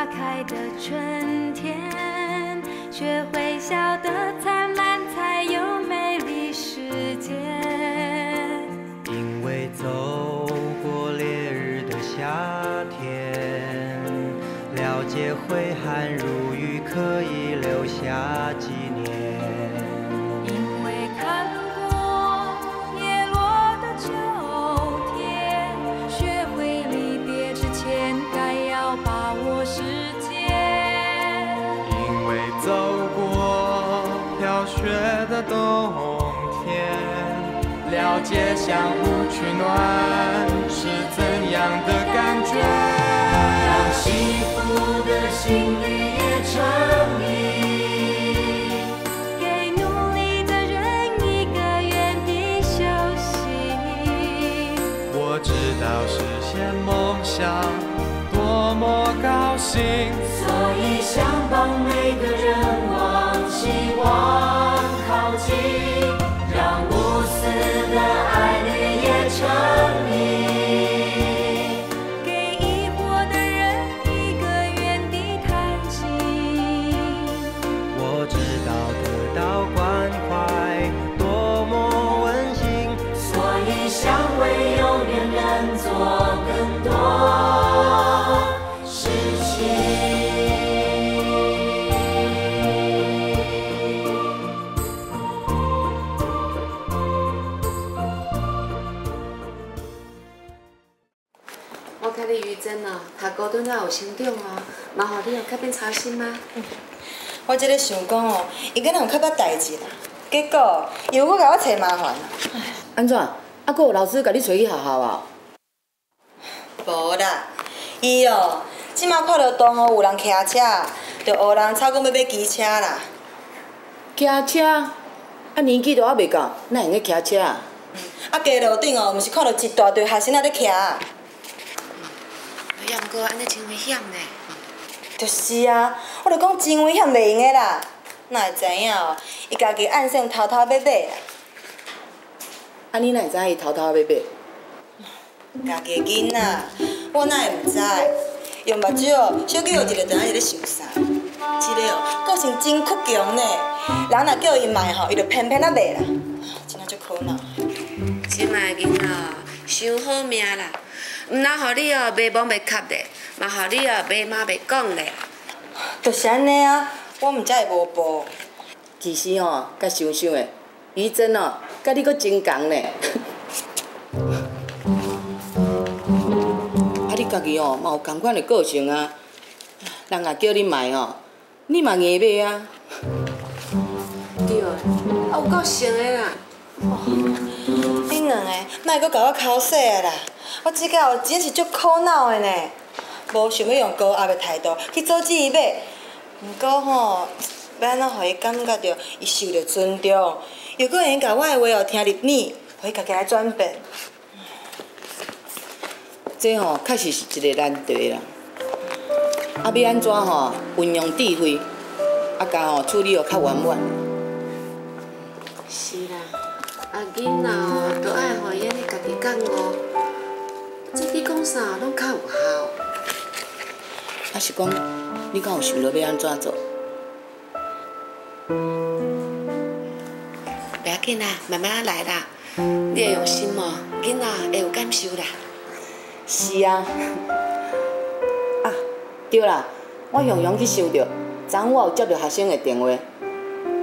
花开的春天，学会笑得灿烂，才有美丽世界。因为走过烈日的夏天，了解挥汗如雨可以留下纪念。因为看过叶落的秋天，学会离别之前该要把握时间。因为走过飘雪的冬天，了解相互取暖是怎样的感觉。让幸福的心里也成谜，给努力的人一个原地休息。我知道实现梦想多么高兴，所以想帮每个人往希望靠近，让无私的爱侣也成谜。给疑惑的人一个原地叹息。我知道得到关怀多么温馨，所以想为有缘人做更多事情。我看你于真哦，读高中了有成长哦，嘛互你有较变操心吗？我即个想讲哦，伊敢若有较捌代志啦，结果伊又搁甲我找麻烦啦。安怎？啊，搁有老师甲你找去学校啊？无啦，伊哦，即马看到同学有人骑车，就学人吵讲要买机车啦。骑车？啊，年纪都还袂到，哪会用骑车啊？啊，街路顶哦，毋是看到一大堆学生仔咧骑。也毋过安尼真危险呢。就是啊，我著讲真危险袂用的啦。哪会知影哦？伊家己暗算偷偷要买啦。啊，你哪会知影伊偷偷要买？家己的囡仔，我哪会毋知？用目睭哦，小叫一个，知影伊咧想啥。这个哦，个性真倔强呢。人若叫伊买吼，伊就偏偏啊袂啦。真啊足苦恼。即卖囡仔哦，伤好命啦，毋但互你哦袂懵袂磕咧，嘛互你哦袂骂袂讲咧。就是安尼啊，我毋才会无报。其实吼，甲想想的，于真哦，甲你搁真共呢。啊，你家己哦，嘛有同款的个性啊。人也叫你买哦，你嘛硬买啊。对，啊有够熟的啦。恁两个莫搁甲我口洗啊啦！我即摆哦真是足苦恼的呢，无想要用高压的态度去阻止伊买。毋过吼，要安怎互伊感觉到伊受到尊重，又搁会用甲我的话哦听入耳，互伊家己来转变。这吼确实是一个难题啦。啊，要安怎吼运用智慧，啊，甲吼处理哦较圆满。是啦，啊囡仔哦，都爱互伊安尼家己觉悟，这你讲啥拢较有效。啊是讲，你敢有想到要安怎做？不要紧啦，慢慢来啦。你会用心哦，囡仔会有感受啦。是啊。啊，对啦，我雄雄去想着，昨昏我有接到学生的电话，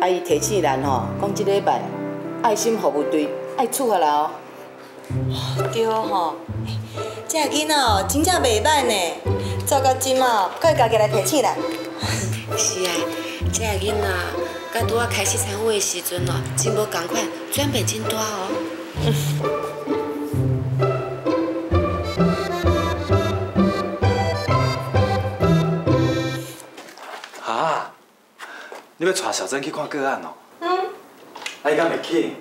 啊伊提醒咱吼，讲即礼拜爱心服务队爱处罚啦哦。对吼，这囡仔哦真正袂歹呢，做到即马哦，搁会家己来提醒咱。是啊，这个囡仔甲拄仔开始参与的时阵哦，真无共款，转变真大哦。啊！你要带小珍去看个案哦？啊，伊敢袂去？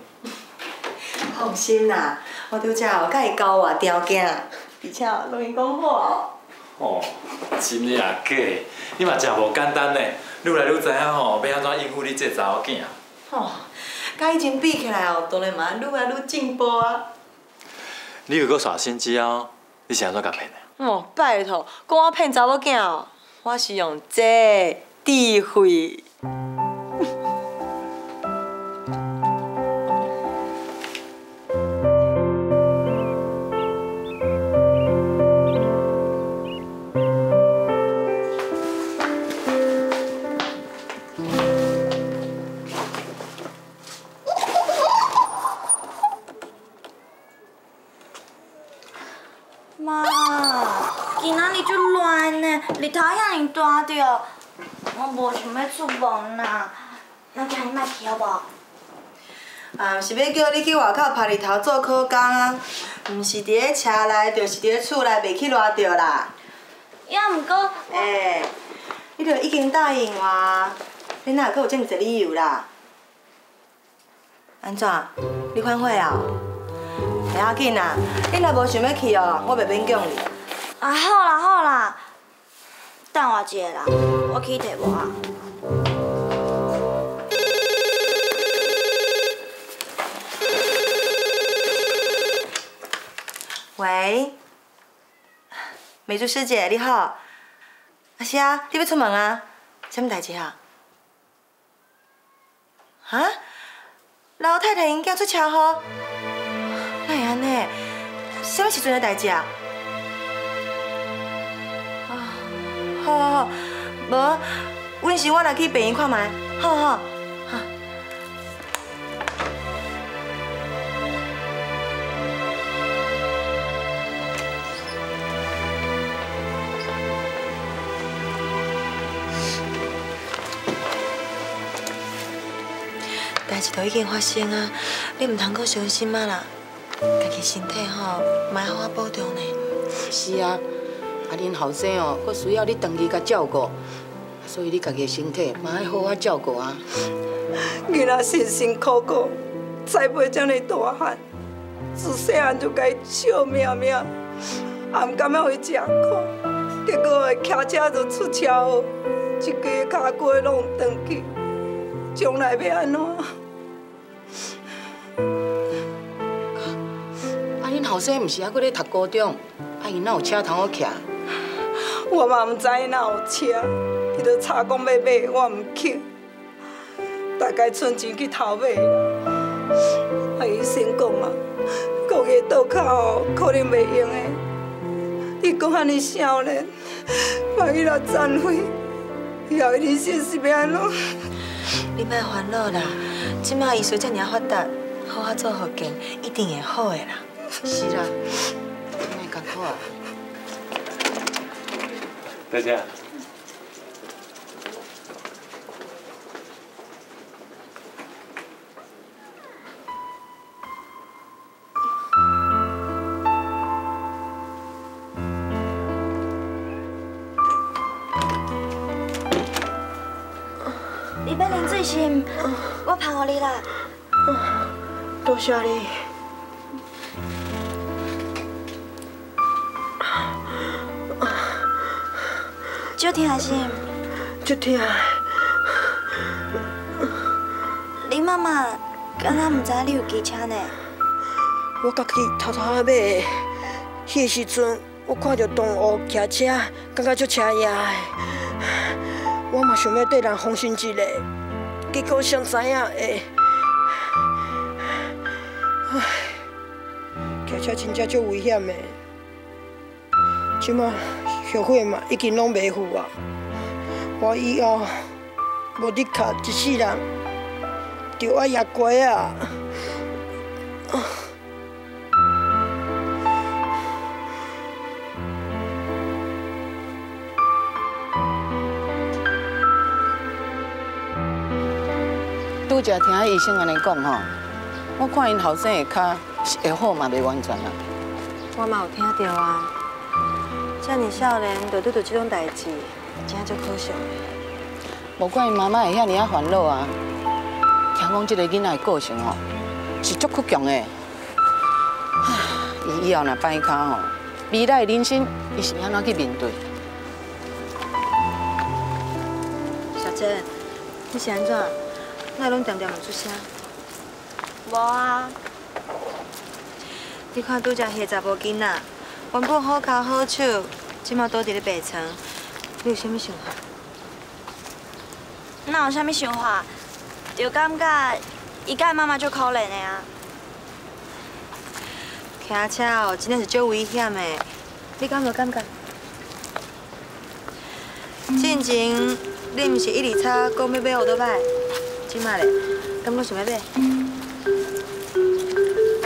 放心啦，我拄则哦甲伊交换条件，而且哦拢已讲好哦。哦，真也假？你嘛真无简单呢，愈来愈知影吼，要安怎应付你这查某囝。哦，甲以前比起来哦，当然嘛愈来愈进步啊。你如果耍心机哦，你是安怎甲骗的？哦，拜托，讲我骗查某囝哦。我是用这智慧。妈，今仔日就乱呢，日头遐尼大着，我无想要出门啦。咱今日莫去好无？啊，是要叫你去外口晒日头做苦工啊，毋是伫咧车内，就是伫咧厝内，袂去热着啦。也毋过，你著已经答应我，你哪阁有这么侪理由啦？安怎？你反悔啊？袂要紧啦，你若无想要去哦，我袂勉强你。啊，好啦好啦，等我一下啦，我去摕无啊。喂，美珠师姐你好，是啊，你要出门啊？什么代志啊？啊？老太太因囝出车祸？哪会安尼？什么时阵的代志啊？好，无，阮是我来去病院看卖，好。代志都已经发生啊，你唔通阁伤心啊啦！家己身体吼，莫好好保重呢。是啊，恁后生哦，佫需要你长期甲照顾，所以你家己的身体嘛要好好照顾啊。囡仔辛辛苦苦栽培这么大汉，自细汉就该笑命命，也唔甘要互伊吃苦，结果骑车就出车祸，一家脚骨拢断去，将来要安怎？恁后生毋是还佫咧读高中，伊哪有车通好骑？我嘛唔知伊哪有车，伊就吵讲要买，我唔去，大概存钱去头买啦。医生讲啊，讲伊倒脚哦，可能袂用的。伊讲安尼少年，万一若残废，以后人生是要安怎？你莫烦恼啦，即摆医术遮尔发达，好好做复健，一定会好的啦。是啦，真会艰苦啊！大姐，你要啉水是？我捧互你啦。多谢你。就疼是？就疼。你妈妈敢若唔知你有机车呢？我家己偷偷仔买的，迄个时阵我看到同学骑车，感觉足车野的。我嘛想要缀人放心一下，结果谁知影会？唉，骑车真正足危险的。即马后悔嘛，已经拢袂赴啊！我以后无你卡一世人，就爱野乖啊！拄则听医生安尼讲吼，我看因后生的脚是会好嘛，袂完全啊。我嘛有听到啊，遮尔少年就拄到这种代志，真足可惜的。无怪因妈妈会遐尔啊烦恼啊。听讲这个囡仔的个性吼，是足倔强的。伊以后若摆脚吼，未来的人生伊是安怎去面对？小珍，你是安怎？哪拢常常唔出声？无啊。你看拄则迄查甫囡仔，原本好脚好手，即马倒伫咧病床，你有啥物想法？哪有啥物想法？就感觉伊甲伊妈妈足可怜的啊。骑车哦，真正是足危险的，你敢无感觉？进前你毋是一直吵讲要买奥多摆，即摆咧，敢搁想要买？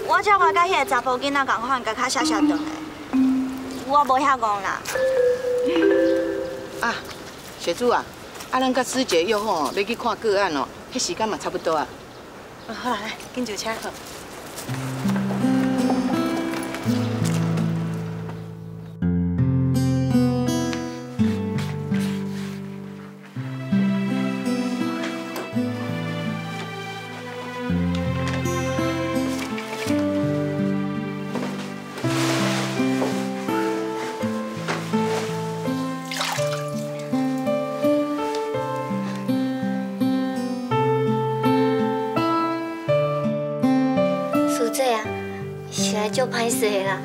我才话甲迄个查甫囡仔共款，甲较写长的，我无遐戆啦。啊，小主啊，咱甲师姐约好要去看个案哦，迄时间嘛差不多啊。好啦，来，紧就车。好。足歹势啦！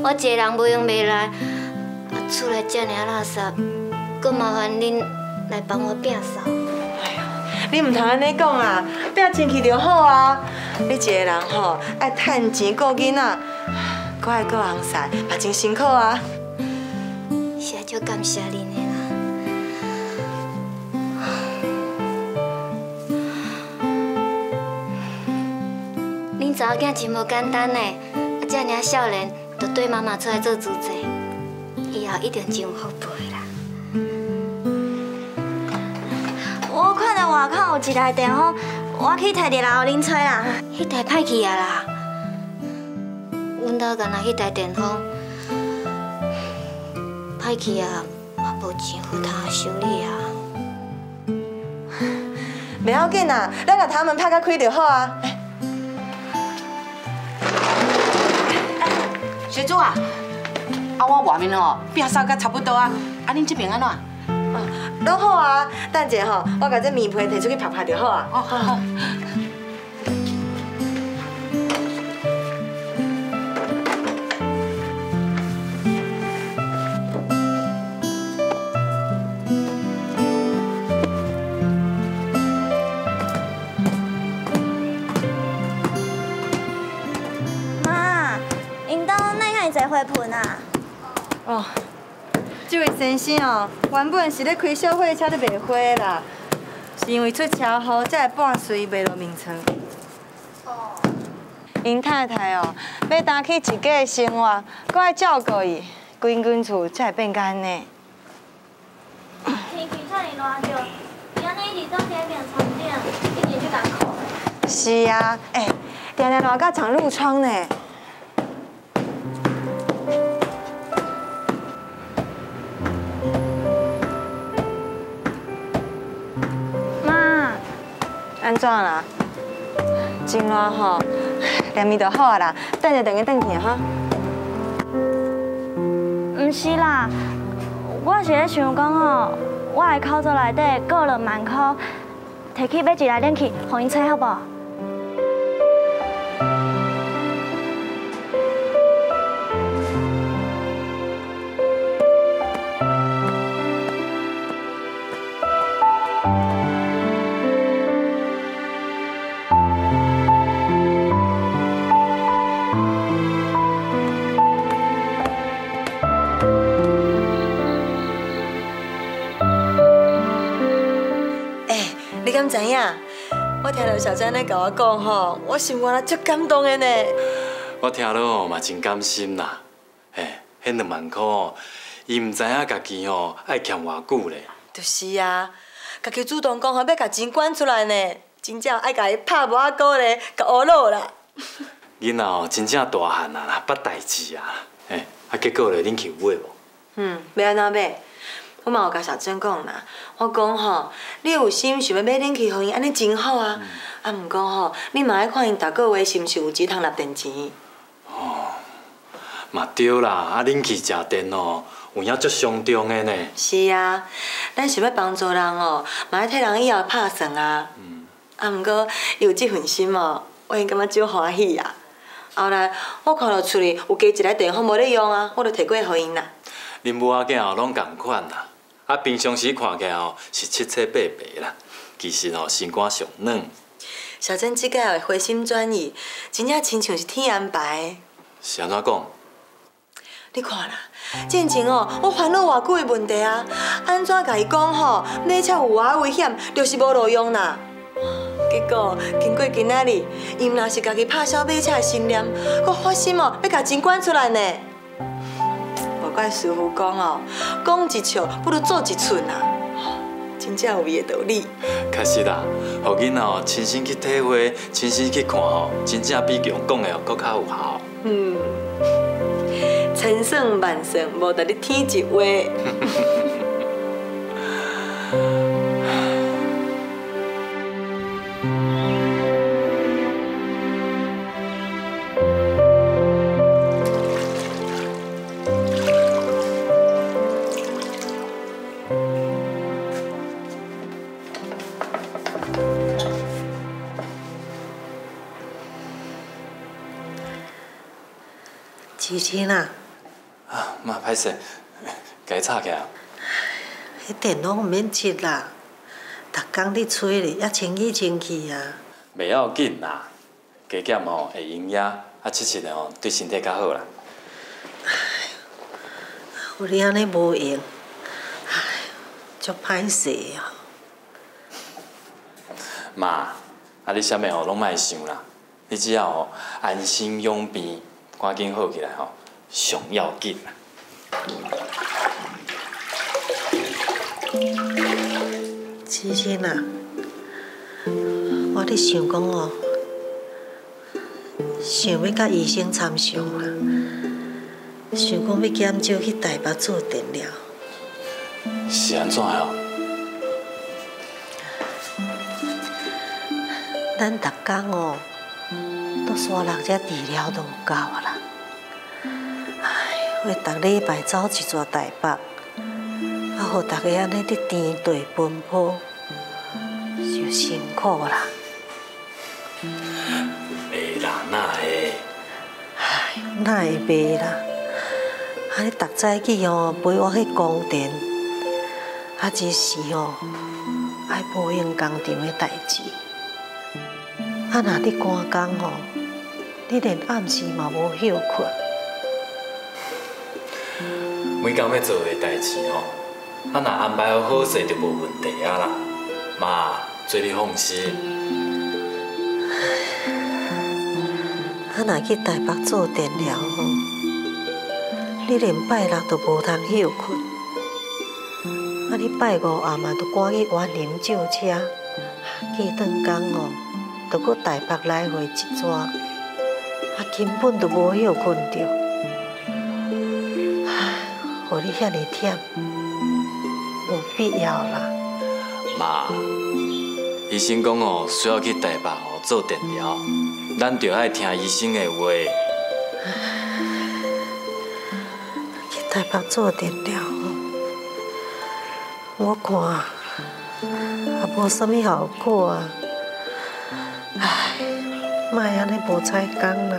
我一个人无用袂来，厝内遮尔垃圾，阁麻烦恁来帮我摒扫。哎呦，你唔通安尼讲啊！摒清气就好啊！你一个人吼，爱趁钱顾囡仔，搁爱顾红伞，嘛真辛苦啊！是啊，足感谢恁的啦。恁查某囝真无简单呢，遮尔少年就对妈妈出来做主席，以后一定真有福报啦。我看到外口有一台电风，我去摕伫楼恁吹啦。迄台歹去啊啦！阮兜干那迄台电风歹去啊，嘛无钱付他修理啊。袂要紧啦，咱甲头门拍甲开就好啊。小主啊，我外面吼摒扫甲差不多啊，恁这边安怎？拢好啊，等者吼，我甲这棉被摕出去晒晒就好啊。哦，好好。妈，因兜哪遐侪花盆啊？哦。这位先生哦，原本是咧开小货车咧卖花啦，是因为出车祸才会半衰卖落眠床。哦。因太太哦，要担起一家的生活，搁爱照顾伊，规间厝才会变甲安尼。天气遮尔热着，伊安尼一直走伫面床顶，一定就艰苦。是啊，常常热到长褥疮呢。安怎啦？真热吼，连面就好啊啦，等下等去等去哈。毋是啦，我是咧想讲吼，我的口座内底过2万块，摕去买一台冷气，互因吹好无？你敢知影？我听到小詹咧甲我讲吼，我心肝咧足感动的呢。我听了吼嘛真甘心啦，迄2万块哦，伊唔知影家己吼爱欠偌久咧。就是啊，家己主动讲吼要甲钱管出来呢，真正爱甲伊拍无啊鼓咧，甲乌落啦。囡仔吼真正大汉啊，捌代志啊，结果咧恁去有买无？要安怎买？我嘛有甲小珍讲啦，我讲吼，你有心想要买冷气，互因安尼真好啊。毋过吼，你嘛爱看因逐个月是毋是有钱通纳电钱。哦，嘛对啦，冷气食电哦，有影足伤重的呢。是啊，咱想要帮助人哦，嘛爱替人以后打算啊。毋过伊有这份心哦，我因感觉足欢喜啊。后来我看到厝里有加一台电风无咧用啊，我就摕过互因啦。恁母仔囝拢共款啦。啊，平常时看起来是七七八八啦，其实心肝上软。小珍即摆会回心转意，真正亲像是天安排的。是安怎讲？你看啦，之前我烦恼偌久的问题啊，安怎甲伊讲马车有偌危险，就是无路用啦。结果经过今仔日，伊毋但是家己拍消马车的心念，佮发心要甲钱管出来呢。无怪师傅讲讲一笑不如做一寸啊，真正有伊的道理。确实啦，互囡仔亲身去体会、亲身去看真正比用讲的搁较有效。千算万算，无得你天一话。琪琪啦。啊，妈，歹势，家吵起来。迄电拢免切啦，逐工伫吹咧，也清气清气啊。袂要紧啦，加减会营养，吃吃的对身体较好啦。有你安尼无用，足歹势啊。妈，你啥物拢莫想啦，你只要安心养病，赶紧好起来上要紧啦。琪琪啊，我咧想讲想要甲医生参详啊，想讲要减少去台北做电疗。是安怎的咱逐工都3、6只治疗都有够啊啦。我逐礼拜走一逝台北，互大家安尼伫田地奔波，就辛苦啦。袂啦，哪会？哪会袂啦？你逐早起陪我去宫殿，一时爱保养工厂的代志。若你赶工你连暗时嘛无休困。每工要做的代志若安排好势就无问题啊啦。妈，做你放心。若去台北做电疗你连拜六都无通休困。你拜五暗嘛都赶去园林借车，过顿工就搁台北来回一逝，根本就无休困着。互你遐尼忝，无必要啦。妈，医生讲需要去台北做电疗，咱就爱听医生的话。去台北做电疗我看也无啥物效果啊。莫安尼无采工啦。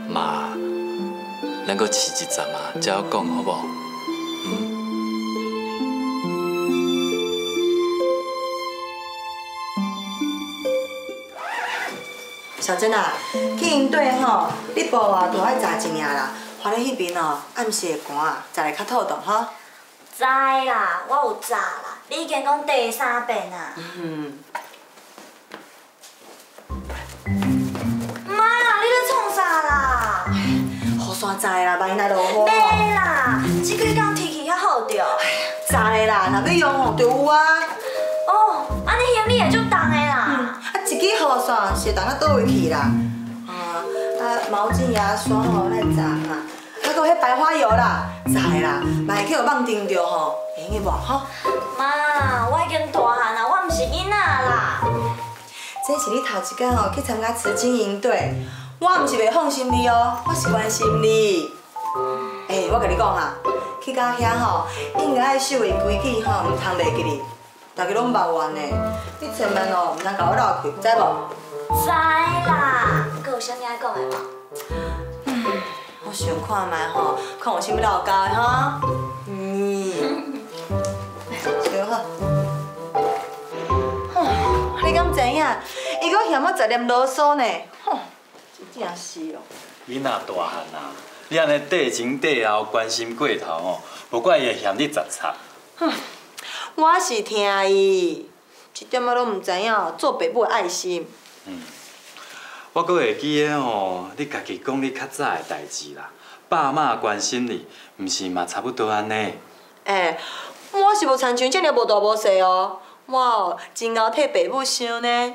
妈，咱搁试一阵才好讲好无？小珍啊，去营队你步就爱扎一领啦，反正迄边暗时会寒再来较透冻知啦，我有扎啦，你已经讲第3遍啊。妈呀，你咧创啥啦？雨伞知啦，万一若落雨袂啦，即几工天气较好着。知啦，若要用就有啊。安尼行李会足重的啦。一支雨伞是重到倒位去啦。毛巾、牙刷咱扎搁有迄白花油啦，知啦，万一去互放叮着会用的无妈，我已经大汉啦，我毋是囡仔啦。这是你头一天去参加慈济营队，我毋是袂放心你我是关心你。我甲你讲去到遐应该爱守的规矩毋通袂记哩，大家拢无怨的，你千万毋通甲我闹开，知无？知啦，阁有啥物爱讲的无？我想看卖吼，看有啥物老交的哈。就好。你敢知影？伊阁嫌我10粒啰嗦呢？吼，真正是哦。囡仔大汉啊，你安尼缀前缀后关心过头吼，无怪伊会嫌你杂插。我是听伊，一点仔拢唔知影做爸母的爱心。我阁会记得吼，你家己讲你较早的代志啦。爸妈关心你，毋是嘛差不多安尼。我是无参像这尔无大无细哦，我哦真熬替爸母想呢。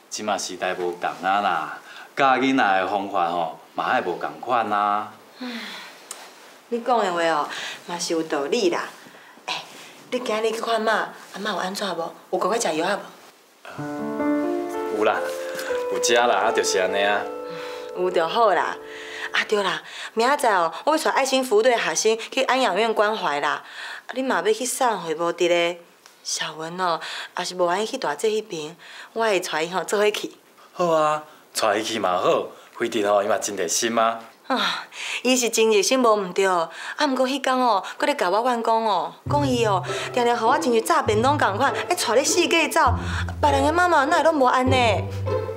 即马时代无共啊啦，教囡仔的方法吼，嘛爱无共款啊。你讲的话哦，嘛是有道理啦。你今日去看妈，阿妈有安怎无？有乖乖食药啊无？有啦，有食啦，啊，就是安尼啊。有就好啦。啊对啦，明仔载哦，我要带爱心服务队的学生去安养院关怀啦。啊，你嘛要去送回无伫咧？小文哦，也是无愿意去大姐迄边，我会带伊吼做伙去。好啊，带伊去嘛好，飞直吼伊嘛真热心啊。伊是真热心无毋对，啊，毋过迄天哦，搁咧甲我怨讲哦，讲伊哦，定定互我亲像炸便当共款，爱带咧四界走。别人的妈妈哪会拢无安尼？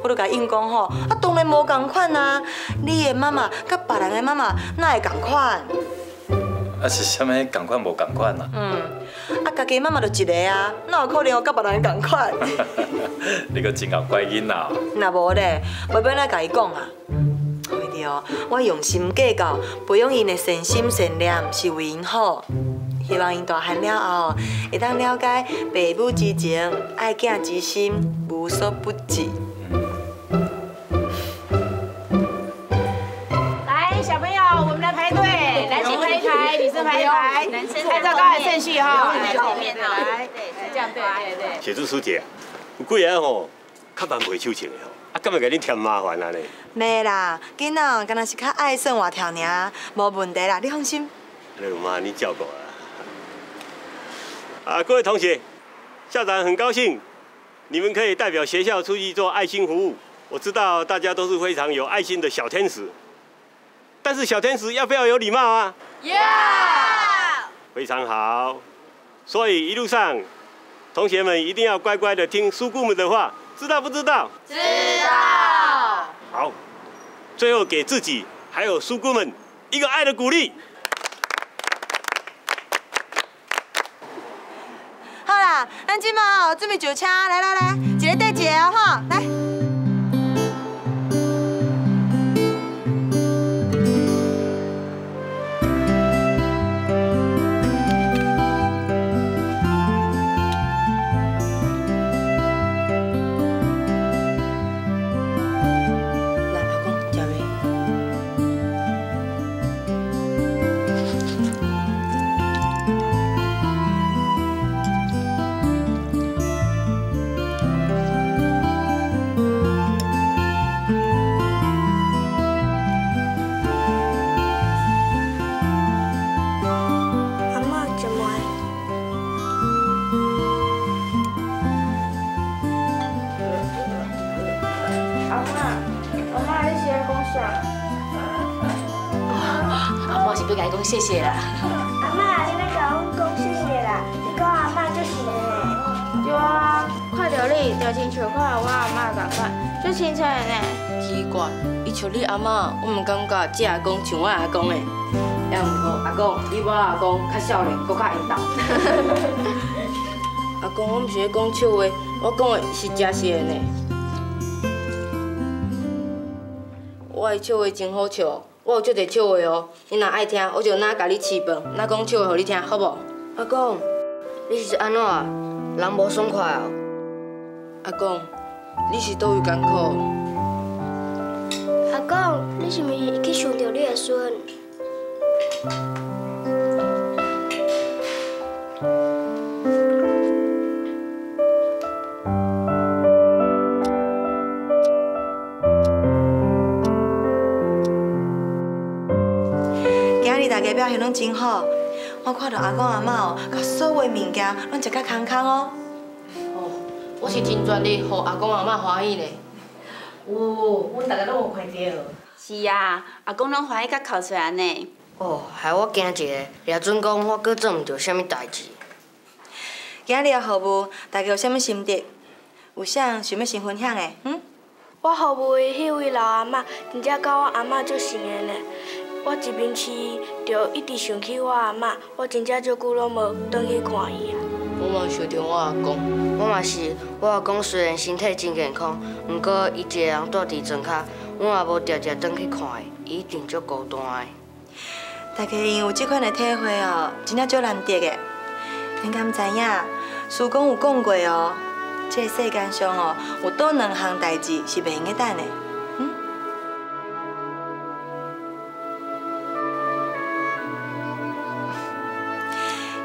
我就甲伊应讲吼，啊，当然无共款啊！你的妈妈甲别人的妈妈哪会共款？啊是啥物共款无共款啊？啊，家己妈妈就一个啊，哪有可能甲别人共款？你阁真够乖囡仔哦。若无咧，袂要咱甲伊讲啊。为着我用心计较，培养因的善心善念，是为因好。希望因大汉了后，会当了解父母之情、爱囝之心，无所不至。来，小朋友，我们来排队，男生排一排，女生排一排，按照刚才顺序哈，来后面来，对，这样对。协助师姐，有几个吼较慢袂手称的吼，啊，敢会甲恁添麻烦安尼？袂啦，囡仔敢若是较爱算活跳尔，无问题啦，你放心。那有妈你照顾啦。啊，各位同学，校长很高兴，你们可以代表学校出去做爱心服务。我知道大家都是非常有爱心的小天使，但是小天使要不要有礼貌啊？要。非常好，所以一路上，同学们一定要乖乖的听叔姑们的话，知道不知道？知道。好，最后给自己还有叔姑们一个爱的鼓励。好啦，咱即马准备上车，来，一个对一个哦，吼，来。谢谢啦。阿妈，你要甲阮讲谢谢啦，你讲阿妈就行嘞。对啊，看到你就亲像看到我阿妈共款，足亲切的呢。奇怪，伊像你阿妈，我唔感觉这阿公像我阿公的。也毋过阿公比我阿公较少年，搁较缘投。阿公，我毋是咧讲笑话，我讲的是真实的呢。我的笑话真好笑。我有足侪笑话哦，你若爱听，我就哪甲你饲饭，哪讲笑话互你听，好无？阿公，你是安怎？人无爽快哦。阿公，你是倒位艰苦？阿公，你是毋是去想着你的孙？大家表现拢真好，我看到阿公阿妈哦，甲所有的物件拢食甲空空哦。哦，我是真全力，互阿公阿妈欢喜咧。有，阮大家拢有看到。是啊，阿公拢欢喜甲哭出来呢。哦，害我惊一个，掠准讲我搁做毋着啥物代志。今日的服务，大家有啥物心得？有啥想要先分享的？我服务的迄位老阿嬷，真正甲我阿嬷足像的呢。我一面试就一直想起我阿嬷，我真正足久拢无转去看伊啊。我嘛想着我阿公，我嘛是，我阿公虽然身体真健康，毋过伊一个人住伫庄脚，我也无常常转去看伊，伊一定足孤单的。大家因有这款的体会哦，真正足难得的。恁敢知影？师公有讲过哦，这个世间上哦，有多2项代志是袂用个等的。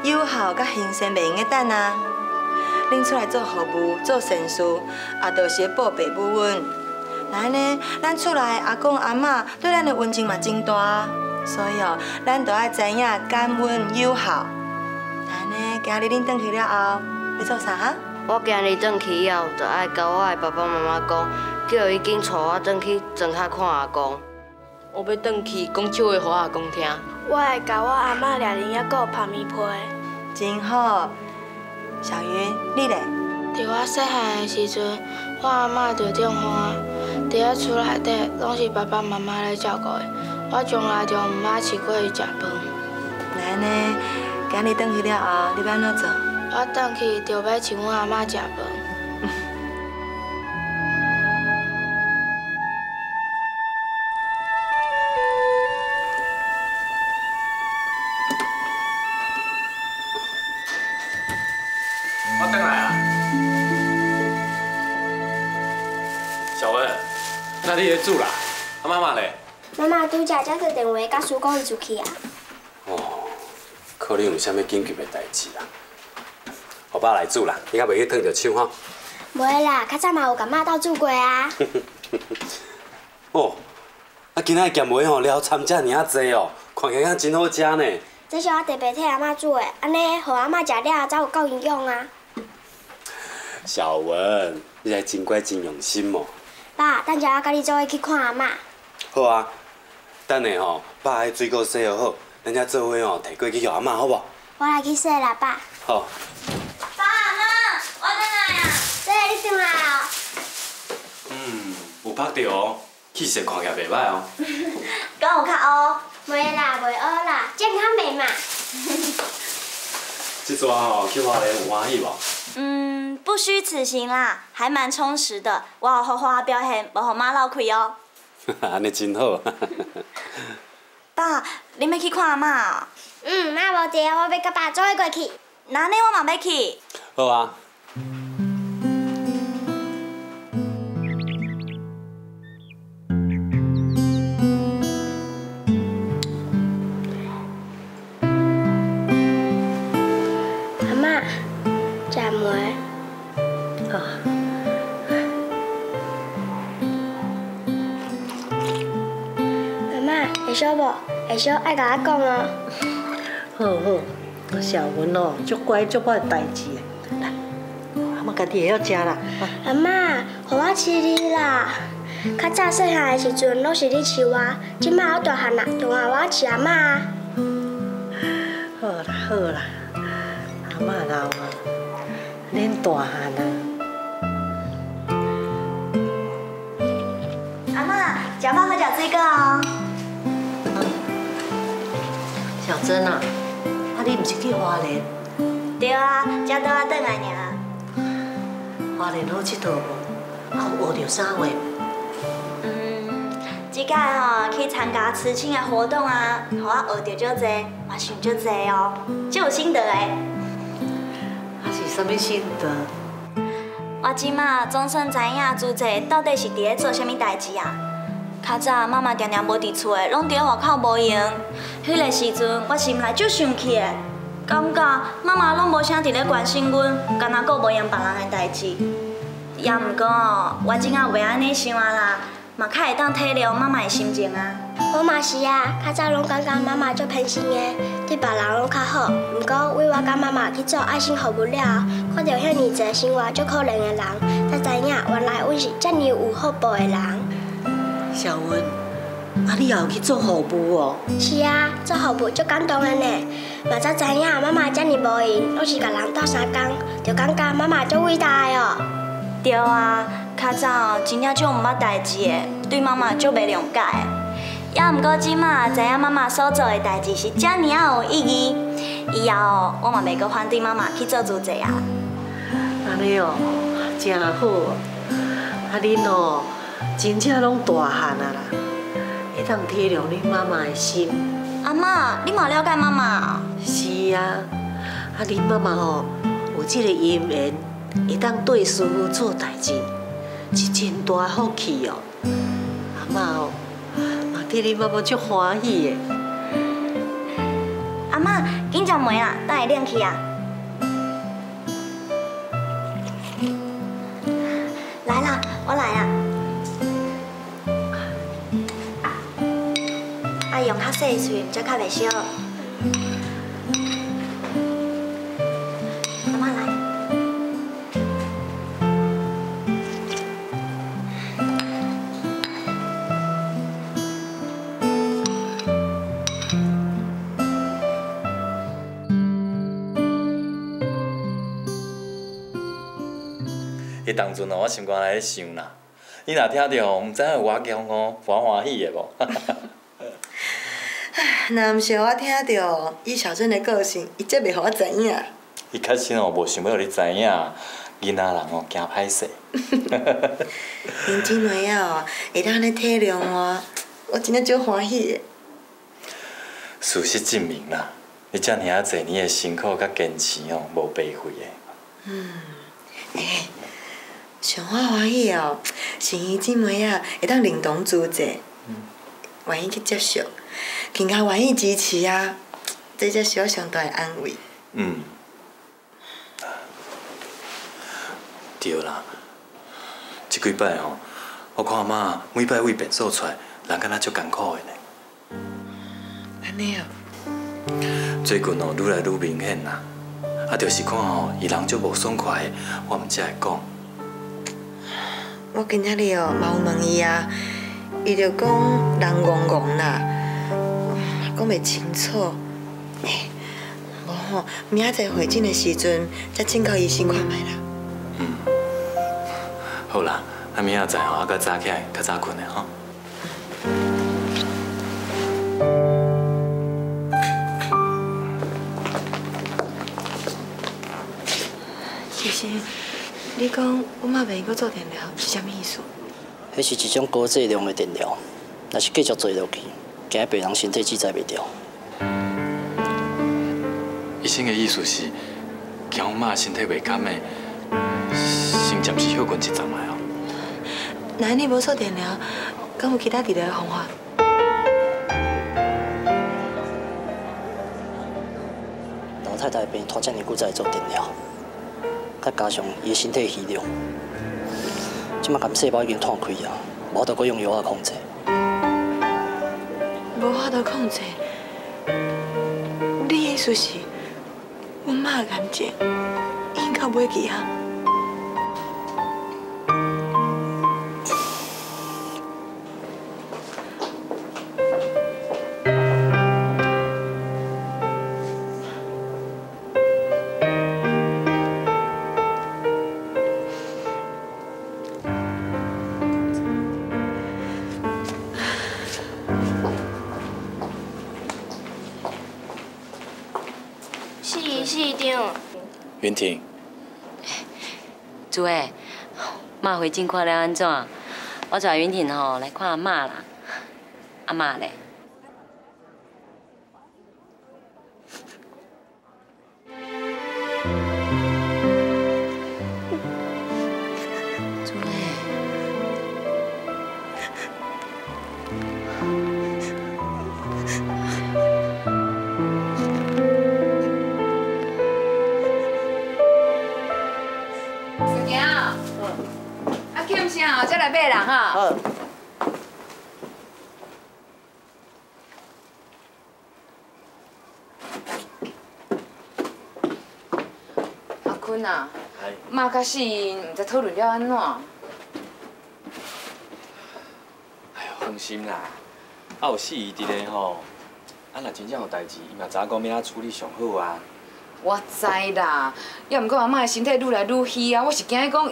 有效甲行善袂用个等啊！恁出来做服务、做善事，也就是报爸母恩。那安尼，咱厝内阿公阿嬷对咱的恩情嘛真大，所以哦，咱就要知影感恩有效。那安尼，今日恁转去了后，要做啥哈？我今日转去以后，就爱甲我的爸爸妈妈讲，叫伊紧带我转去庄脚看阿公。我要转去讲笑话，互阿公听。我会甲我阿嬷掠零，还佫有拍棉被。真好。小云，你咧？伫我细汉的时阵，我阿嬷着中风啊，伫咧厝内底拢是爸爸妈妈咧照顾的，我从来就毋捌饲过伊食饭。那安尼，今日转去了后，你要安怎做？我转去就要请我阿嬷食饭。我转来啊，小文，那你咧煮啦？啊妈妈咧？妈妈拄则接到电话，甲叔公伊出去啊。哦，可能有啥物紧急的代志啦。我爸来煮啦，你敢袂去烫着手吼？袂啦，较早嘛有甲妈斗煮过啊。哦，啊今仔咸糜吼了参遮尔啊济哦，看起来真好食呢。这是我特别替阿妈煮的，安尼互阿妈食了才有够营养啊。小文，你还真乖真用心哦。爸，等下我甲你做伙去看阿妈。好啊，等下吼，把迄水果洗好，咱才做伙吼摕过去给阿嬷，好无？我来去洗啦，爸。好。爸妈，我转来啊！对，你转来哦。有拍到哦，气色看起来袂歹哦。敢有较乌？袂啦，袂乌啦，健康美嘛。这阵吼去花莲有欢喜无？不虚此行啦，还蛮充实的。我有好好表现，无互妈闹亏哦。安尼真好。爸，你要去看阿嬷啊？妈无伫，我要甲爸做伙过去。那呢，我嘛要去。好啊。阿嬷，食糜。阿嬷，会晓无？会晓爱甲我讲哦。好好，小文哦，足乖足捌代志的。来，阿嬷家己会晓食啦。阿嬷，互我饲你啦。较早细汉的时阵，拢是你饲我，即摆我大汉啦，就换我饲阿嬷啊。好啦好啦，阿嬷老啊，恁大汉啊。阿嬷，食饱好食水果哦。小珍啊，你毋是去花莲？对啊，才倒仔转来尔。花莲好佚佗无？啊，有学着啥话？即届吼去参加慈青的活动啊，互我学着足济，嘛想足济哦，足有心得的。啊是啥物心得？我即马总算知影自济到底是伫咧做啥物代志啊。较早妈妈定定无伫厝的，拢伫咧外口无闲。迄个时阵，我心内足生气的，感觉妈妈拢无啥伫咧关心阮，敢若顾无闲别人的代志。也毋过哦，我即下袂安尼想啊啦。嘛较会当体谅妈妈的心情啊。我嘛是啊，较早拢感觉妈妈足偏心的，对别人拢较好。毋过为我甲妈妈去做爱心服务了后，看到遐尼侪生活足可怜的人，才知影原来阮是遮尼有福报的人。小文，啊，你也有去做服务哦？是啊，做服务足感动的呢。嘛才知影妈妈遮尔无闲，拢是甲人斗相共，就感觉妈妈足伟大的哦。对啊，较早真正足毋捌代志的，对妈妈足袂谅解的。也毋过即马知影妈妈所做的代志是遮尔啊有意义，以后我嘛袂阁反对妈妈去做主席啊。安尼哦，真好哦。啊，恁哦，真正拢大汉啊啦，会当体谅恁妈妈的心。阿妈，你嘛了解妈妈？是啊，啊，恁妈妈吼有这个姻缘，会当对师傅做代志，是真大福气哦。阿妈哦，嘛替恁妈妈足欢喜的。阿妈，紧食糜啊，等下冷去啊。来啦，我来啊。爱用较细喙，才较袂烧。阿妈来。迄当阵哦，我心肝内咧想啦，你若听到，毋知影有我强哦，欢欢喜的无？若毋是我听到伊小珍的个性，伊则袂互我知影。伊确实哦，无想要互你知影，囡仔人哦惊歹势。恁姊妹仔哦，会当安尼体谅我真正足欢喜的。事实证明啦，你遮尔啊侪年的辛苦甲坚持哦，无白费的。上我欢喜哦，是伊姊妹仔会当认同主席，愿意去接受，更加愿意支持啊，这才是我上大的安慰。对啦，即几摆吼，我看阿妈每摆为便所出来，人敢若足艰苦的呢。安尼哦。最近哦，愈来愈明显啦，啊，就是看吼，伊人足无爽快的，我毋才会讲。我今仔日哦，嘛有问伊啊，伊就讲人戆戆啦，讲袂清楚。无吼，明仔载会诊的时阵，再请教医生看卖啦。好啦，啊明仔载吼，啊较早起来，较早困的吼。其实，你讲我妈袂阁做电疗是啥物意思？迄是一种高剂量的电疗，若是继续做落去，惊病人身体制裁袂掉。医生的意思是，惊我妈身体袂堪的，先暂时休困1阵来哦。那安尼无做电疗，敢有其他治疗的方法？老太太病拖遮尔久才会做电疗，再加上伊的身体虚弱，即马肝细胞已经断开啊，无法度搁用药控制。无法度控制？你意思是，我妈的癌症应到尾期啊？市长，云婷，主诶，妈回诊看了安怎？我带云婷吼来看阿嬷啦，阿嬷咧。再来买人哈。好。阿坤啊，妈甲死因毋知讨论了安怎？哎呦，放心啦，啊有四姨伫咧吼，啊若真正有代志，伊嘛知影讲要怎处理上好啊。我知啦，要毋过阿嬷的身体愈来愈虚啊，我是惊伊讲。啊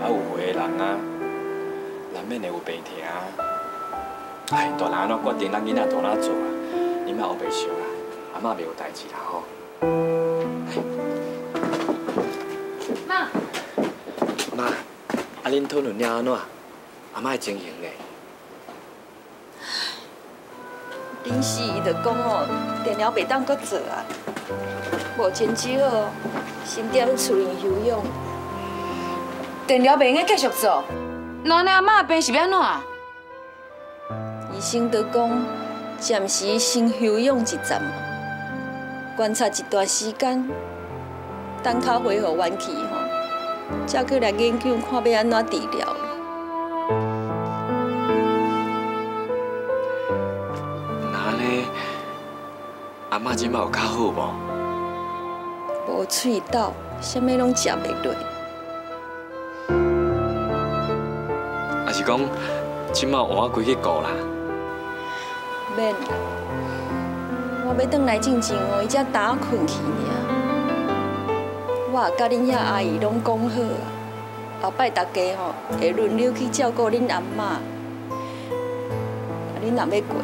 有岁的人啊，难免会有病痛。哎，大人安怎决定，咱囡仔就安怎做啊。你莫后白想啦，阿嬷袂有代志啦吼。妈。妈，啊恁讨论了安怎？阿嬷的情形呢？临时伊就讲哦，电疗袂当搁做啊，目前只好先踮厝里休养。电疗袂用继续做，那安尼阿嬷病是要安怎？医生就讲，暂时先休养一阵，观察一段时间，等较恢复元气吼，才去来研究看要安怎治疗。那安尼，阿嬷即摆有较好无？无喙抖，啥物拢食袂落。还是讲，即摆换规去顾啦？免啦，我要转来进前哦，伊才打困去尔。我也甲恁遐阿姨拢讲好啊，后摆大家吼会轮流去照顾恁阿嬷。恁若要过吼，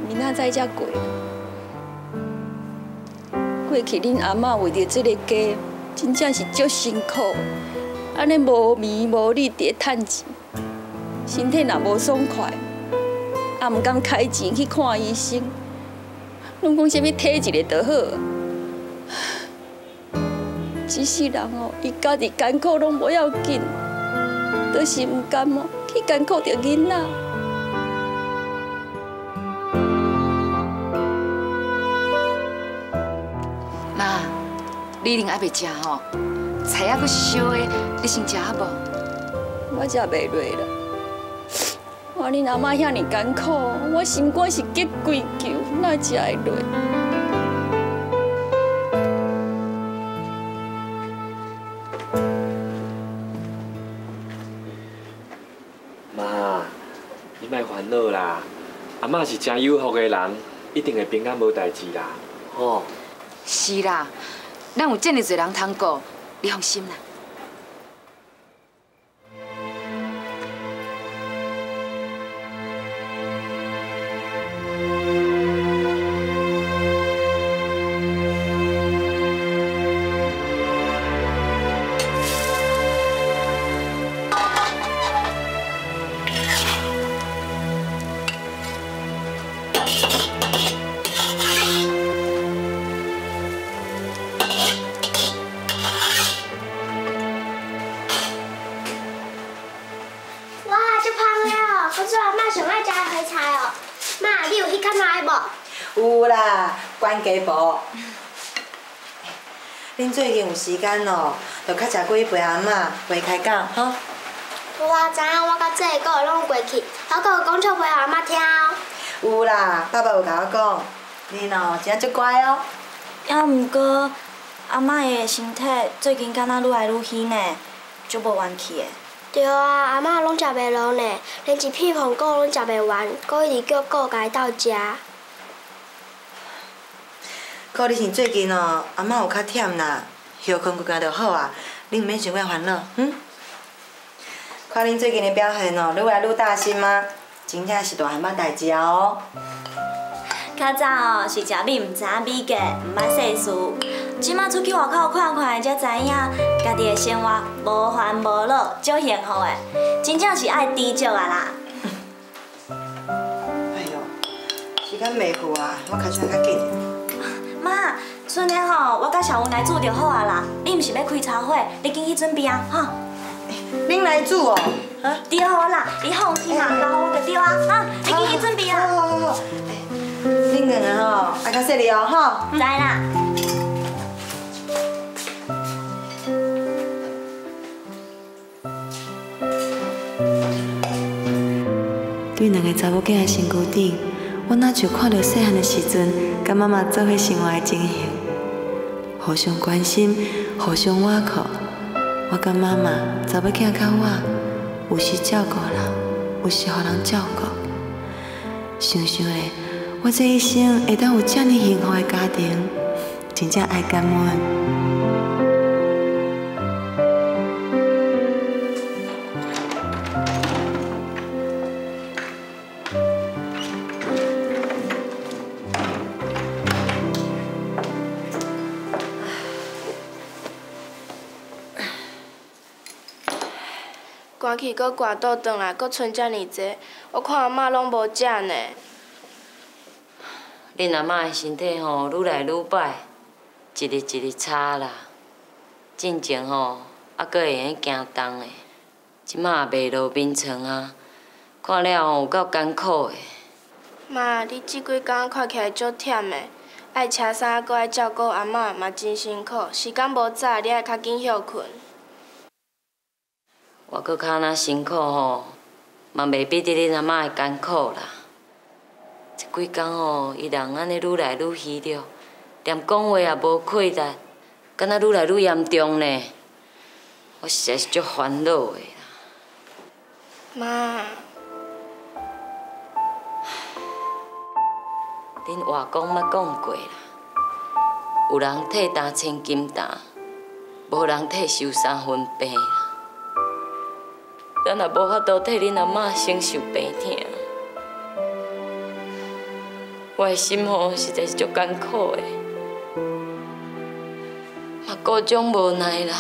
明仔载才过。过去恁阿嬷为着这个家，真正是足辛苦，安尼无眠无日伫咧趁钱，身体若无爽快。也毋敢开钱去看医生，拢讲啥物体一个就好。一世人哦，伊家己艰苦拢无要紧，就是毋甘哦去艰苦着囡仔。妈，你一定还袂食吼，菜还阁是烧的，你先食好无？我食袂落啦。看恁阿嬷遐尼艰苦，我心肝是结规球，哪食会落？妈，你莫烦恼啦，阿嬷是真有福的人，一定会平安无代志啦，吼。是啦，咱有这么多人通顾，你放心啦。有啦，管家婆。恁最近有时间哦，就较食过去陪阿嬷陪开讲，吼。有啊，知影我甲这个哥拢有过去，还佫有讲笑话互阿嬷听哦。有啦，爸爸有甲我讲，恁哦真足乖哦。也毋过，阿嬷的身体最近敢若愈来愈虚呢，足无元气的。对啊，阿嬷拢食袂落呢，连一片红果拢食袂完，佫一直叫哥家己斗食。可你是最近哦，阿嬷有较忝啦，休困几工就好啊，恁毋免想遐烦恼，看恁最近的表现哦，愈来愈大心啊，真正是大汉捌代志啊哦。较早哦是食米毋知影米价，毋捌世事。即摆出去外口看看，才知影家己的生活无烦无恼，足幸福的，真正是爱知足啊啦。哎哟，时间袂赴啊，我开车较紧。妈，剩的吼，我甲小文来煮就好啊啦。你毋是要开茶会，你紧去准备啊，吼。恁来煮哦？啊？对啦，你放心嘛，留我就对啊，哈，你紧去准备啊。好。恁两个吼，爱较细腻哦，吼。知啦。对两个查某囝的身躯顶，我哪像看到细汉的时阵，甲妈妈做伙生活的情形，互相关心，互相倚靠，我甲妈妈查某囝甲我有时照顾人，有时互人照顾。想想咧，我这一生会当有这么幸福的家庭，真正爱感恩。 赶去，搁挂倒转来，搁剩遮尔济，我看阿嬷拢无食呢。恁阿嬷的身体吼愈来愈歹，一日一日差啦。进前吼还阁会用行动的，即马袂落眠床啊，看了吼有够艰苦的。妈，你即几工看起来足忝的，爱车衫，搁爱照顾阿嬷，嘛真辛苦。时间无早，你爱较紧休困。 我搁较那辛苦吼，嘛袂比得恁阿嬷的艰苦啦。这几工吼，伊人安尼愈来愈虚弱，连讲话也无气力，敢若愈来愈严重呢。我实在是足烦恼的啦。妈，恁外公捌讲过啦，有人替担千斤担，无人替受三分病啦。 咱也无法度替恁阿嬷承受病痛，我的心吼实在是足艰苦的，嘛各种无奈啦。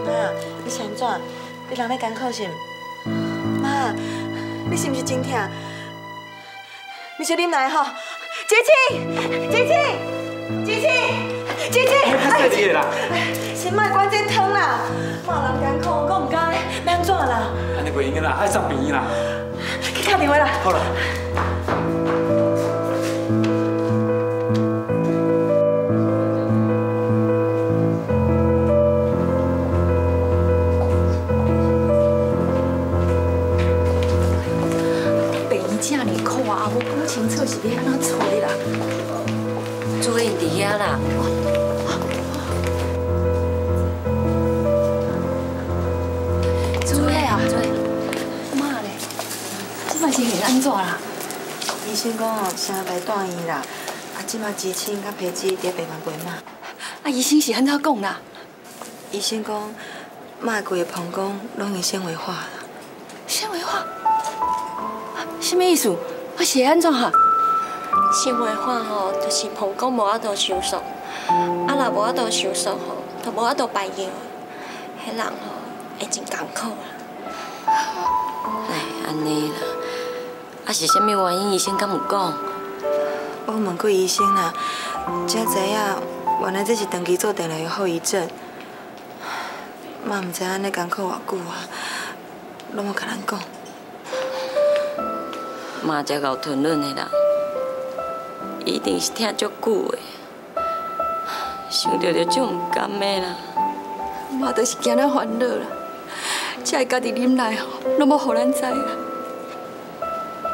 妈，你是安怎？你人咧艰苦是毋？妈，你是毋是真痛？你小啉来吼。姐姐，姐姐，姐姐，姐姐，哎，你啦！先莫管这汤啦，妈人艰苦，我毋敢，要安怎啦？安尼袂用个啦，爱送病院啦。去打电话啦。好啦。 清楚是要安怎找啦？主任伫遐啦。主任啊，妈嘞，即摆情形安怎啦？医生讲哦，声来断医啦，即马支青甲皮脂伫白慢过嘛。医生是安怎讲啦？医生讲，妈规个膀胱拢已纤维化啦。纤维化？什么意思？我是安怎哈？纤维化吼，就是膀胱无法度收缩，若无法度收缩吼，就无法度排尿，迄人吼会真艰苦啦。哎，安尼啦，是啥物原因？医生敢有讲？我问过医生啦，才知影原来这是长期做电疗的后遗症。妈唔知安尼艰苦偌久啊，拢无甲人讲。 妈才熬吞润的人，一定是疼足久的，想到就足唔甘的啦。妈就是惊咱烦恼啦，才会家己忍耐吼，拢要互咱知啦。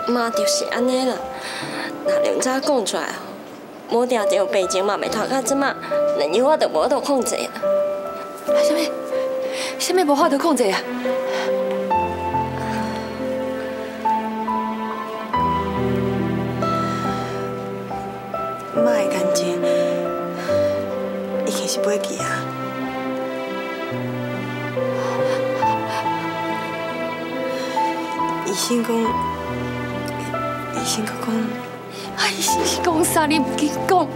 妈就是安尼啦，若两早讲出来吼，无定着病情嘛袂拖到即马，连药我都无法度控制啦。什么无法度控制啊？ 妈的感情已经是袂记啊。医生讲，医生讲啥？你唔紧讲。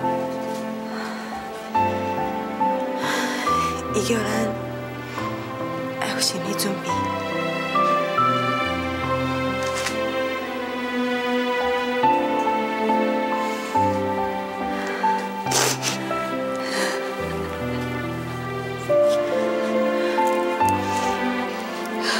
伊叫咱要有心理准备。 妈，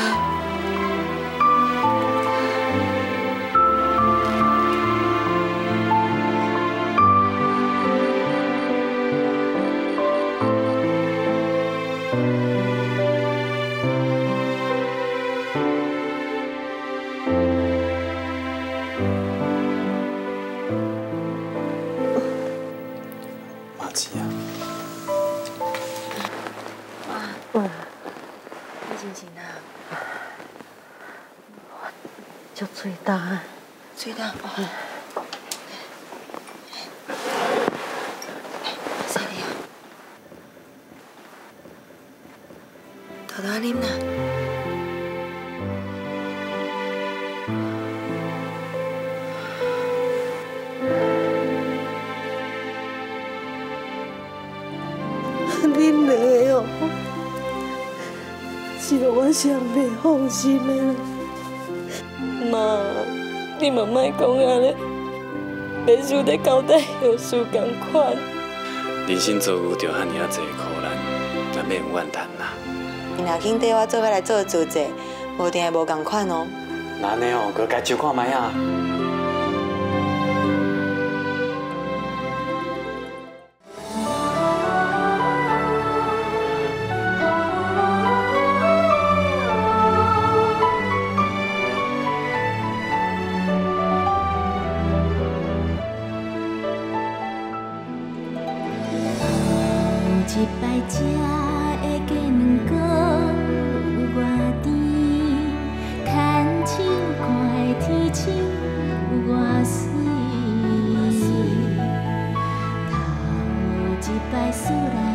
钱啊。妈，你心情哪？我足嘴重啊。嘴重。犀利啊！偷偷啉啦。恁两个哦，是我上袂放心的啦。妈，你嘛莫讲安尼，别输在交代后事共款。人生做有着遐尔啊济苦难，难免有怨叹啦。你若肯缀我做伙来做主席，无定会无共款哦。那安尼哦，佮家酒看卖啊。一摆食的鸡卵糕有偌甜，牵手看的天星有偌水，头一摆思来。